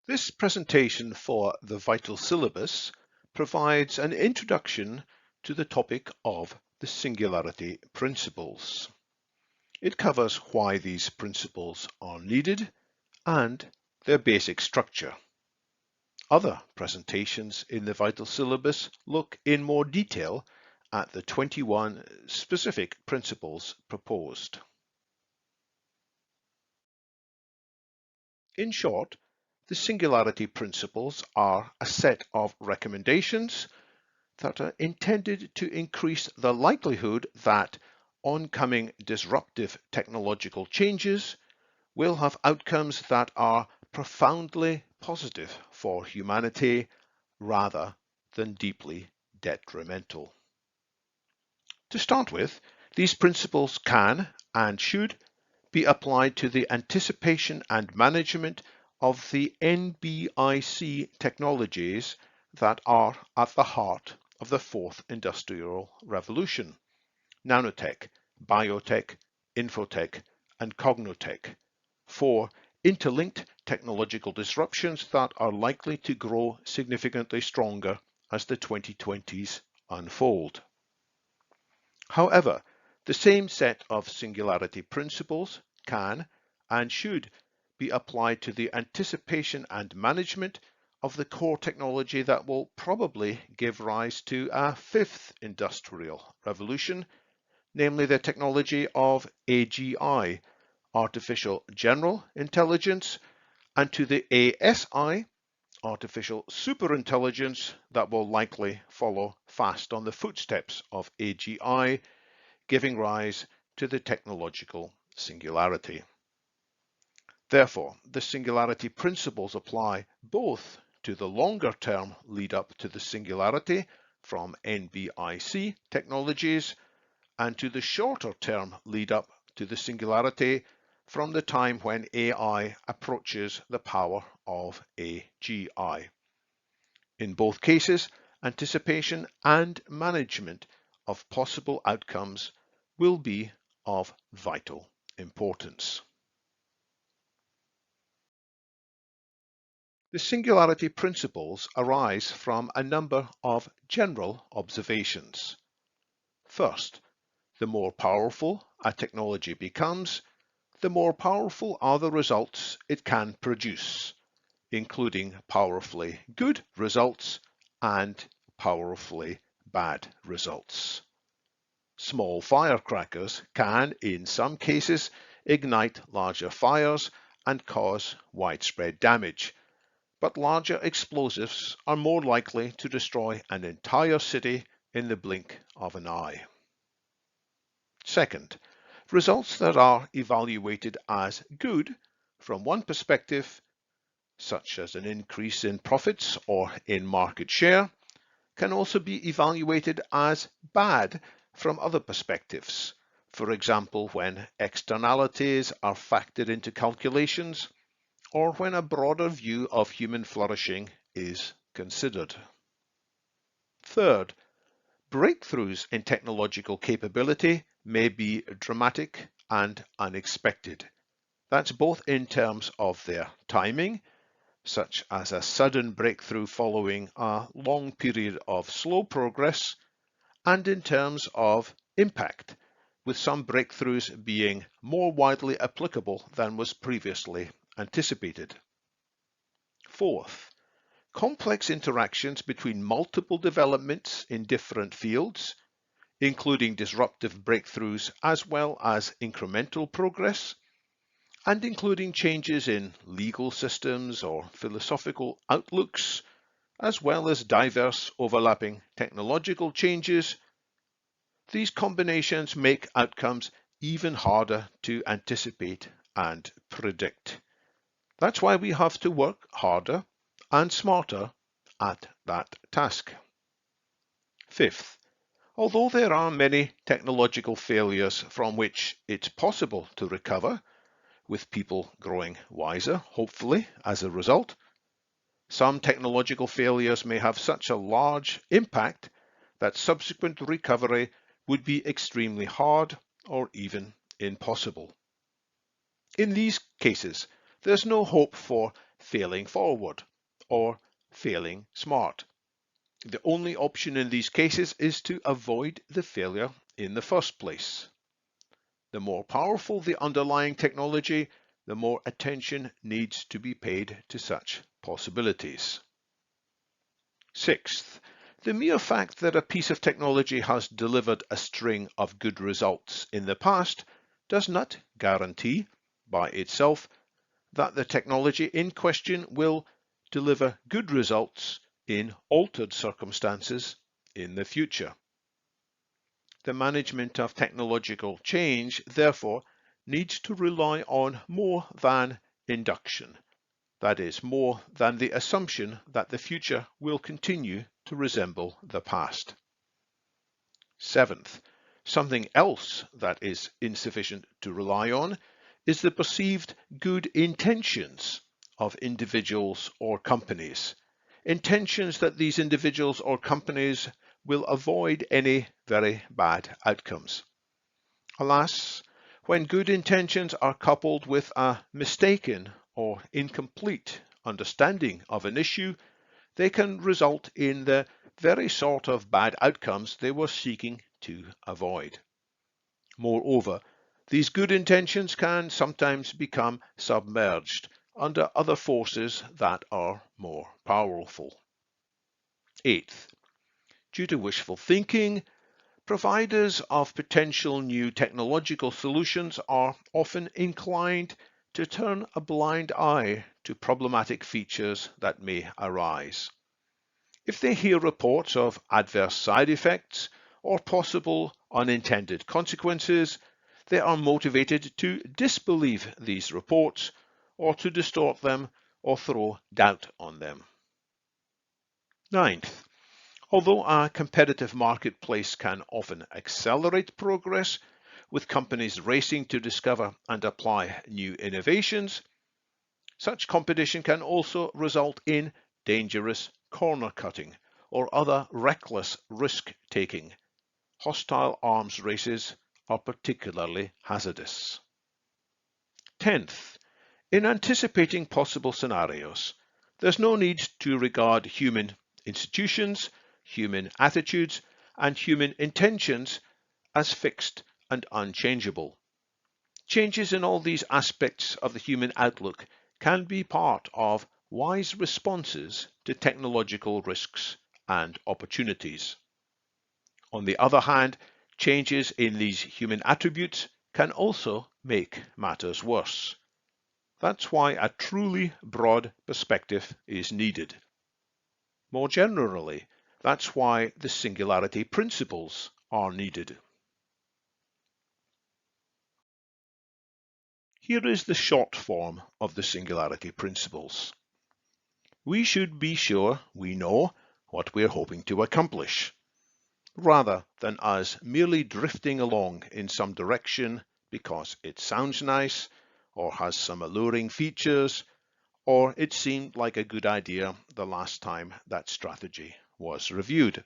This presentation for the Vital Syllabus provides an introduction to the topic of the Singularity Principles. It covers why these principles are needed and their basic structure. Other presentations in the Vital Syllabus look in more detail at the 21 specific principles proposed. In short, the Singularity Principles are a set of recommendations that are intended to increase the likelihood that oncoming disruptive technological changes will have outcomes that are profoundly positive for humanity rather than deeply detrimental. To start with, these principles can and should be applied to the anticipation and management of the NBIC technologies that are at the heart of the fourth industrial revolution: nanotech, biotech, infotech, and cognotech, four interlinked technological disruptions that are likely to grow significantly stronger as the 2020s unfold. However, the same set of singularity principles can and should be applied to the anticipation and management of the core technology that will probably give rise to a fifth industrial revolution, namely the technology of AGI, artificial general intelligence, and to the ASI, artificial superintelligence, that will likely follow fast on the footsteps of AGI, giving rise to the technological singularity. Therefore, the singularity principles apply both to the longer-term lead-up to the singularity from NBIC technologies and to the shorter-term lead-up to the singularity from the time when AI approaches the power of AGI. In both cases, anticipation and management of possible outcomes will be of vital importance. The singularity principles arise from a number of general observations. First, the more powerful a technology becomes, the more powerful are the results it can produce, including powerfully good results and powerfully bad results. Small firecrackers can, in some cases, ignite larger fires and cause widespread damage, but larger explosives are more likely to destroy an entire city in the blink of an eye. Second, results that are evaluated as good from one perspective, such as an increase in profits or in market share, can also be evaluated as bad from other perspectives. For example, when externalities are factored into calculations, or when a broader view of human flourishing is considered. Third, breakthroughs in technological capability may be dramatic and unexpected. That's both in terms of their timing, such as a sudden breakthrough following a long period of slow progress, and in terms of impact, with some breakthroughs being more widely applicable than was previously anticipated. Fourth, complex interactions between multiple developments in different fields, including disruptive breakthroughs as well as incremental progress, and including changes in legal systems or philosophical outlooks, as well as diverse overlapping technological changes. These combinations make outcomes even harder to anticipate and predict. That's why we have to work harder and smarter at that task. Fifth, although there are many technological failures from which it's possible to recover, with people growing wiser, hopefully, as a result, some technological failures may have such a large impact that subsequent recovery would be extremely hard or even impossible. In these cases, there's no hope for failing forward or failing smart. The only option in these cases is to avoid the failure in the first place. The more powerful the underlying technology, the more attention needs to be paid to such possibilities. Sixth, the mere fact that a piece of technology has delivered a string of good results in the past does not guarantee, by itself, that the technology in question will deliver good results in altered circumstances in the future. The management of technological change, therefore, needs to rely on more than induction. That is, more than the assumption that the future will continue to resemble the past. Seventh, something else that is insufficient to rely on is the perceived good intentions of individuals or companies. Intentions that these individuals or companies will avoid any very bad outcomes. Alas, when good intentions are coupled with a mistaken or incomplete understanding of an issue, they can result in the very sort of bad outcomes they were seeking to avoid. Moreover, these good intentions can sometimes become submerged under other forces that are more powerful. Eighth, due to wishful thinking, providers of potential new technological solutions are often inclined to turn a blind eye to problematic features that may arise. If they hear reports of adverse side effects or possible unintended consequences, they are motivated to disbelieve these reports or to distort them or throw doubt on them. Ninth, although a competitive marketplace can often accelerate progress, with companies racing to discover and apply new innovations, such competition can also result in dangerous corner cutting or other reckless risk-taking. Hostile arms races are particularly hazardous. 10th, in anticipating possible scenarios, there's no need to regard human institutions, human attitudes, and human intentions as fixed and unchangeable. Changes in all these aspects of the human outlook can be part of wise responses to technological risks and opportunities. On the other hand, changes in these human attributes can also make matters worse. That's why a truly broad perspective is needed. More generally, that's why the Singularity Principles are needed. Here is the short form of the Singularity Principles. We should be sure we know what we're hoping to accomplish, rather than us merely drifting along in some direction because it sounds nice, or has some alluring features, or it seemed like a good idea the last time that strategy was reviewed.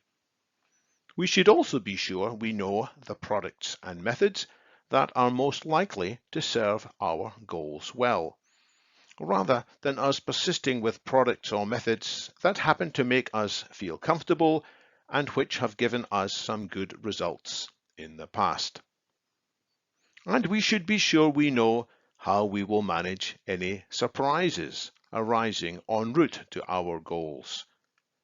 We should also be sure we know the products and methods that are most likely to serve our goals well, rather than us persisting with products or methods that happen to make us feel comfortable and which have given us some good results in the past. And we should be sure we know how we will manage any surprises arising en route to our goals,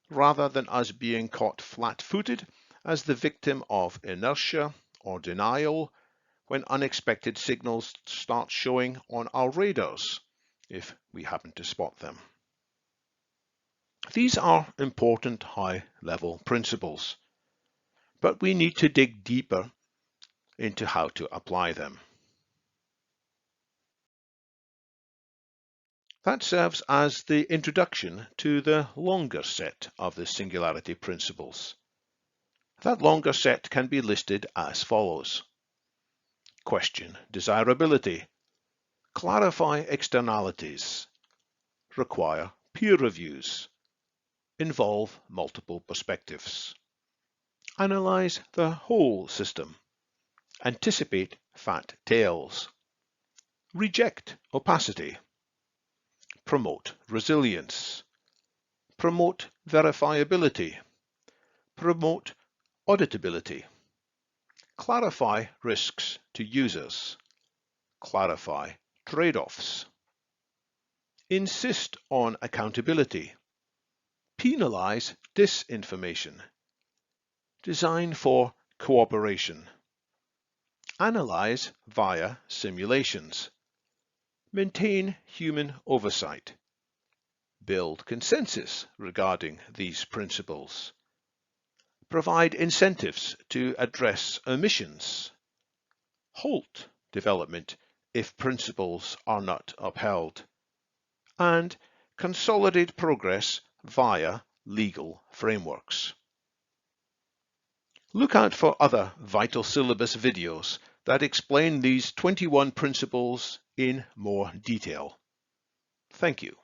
rather than us being caught flat-footed as the victim of inertia or denial when unexpected signals start showing on our radars, if we happen to spot them. These are important high-level principles, but we need to dig deeper into how to apply them. That serves as the introduction to the longer set of the Singularity Principles. That longer set can be listed as follows. Question desirability. Clarify externalities. Require peer reviews. Involve multiple perspectives. Analyze the whole system. Anticipate fat tails. Reject opacity. promote resilience, promote verifiability, promote auditability, clarify risks to users, clarify trade-offs, insist on accountability, penalize disinformation, design for cooperation, analyze via simulations, maintain human oversight, build consensus regarding these principles, provide incentives to address omissions, halt development if principles are not upheld, and consolidate progress via legal frameworks. Look out for other Vital Syllabus videos that explain these 21 principles in more detail. Thank you.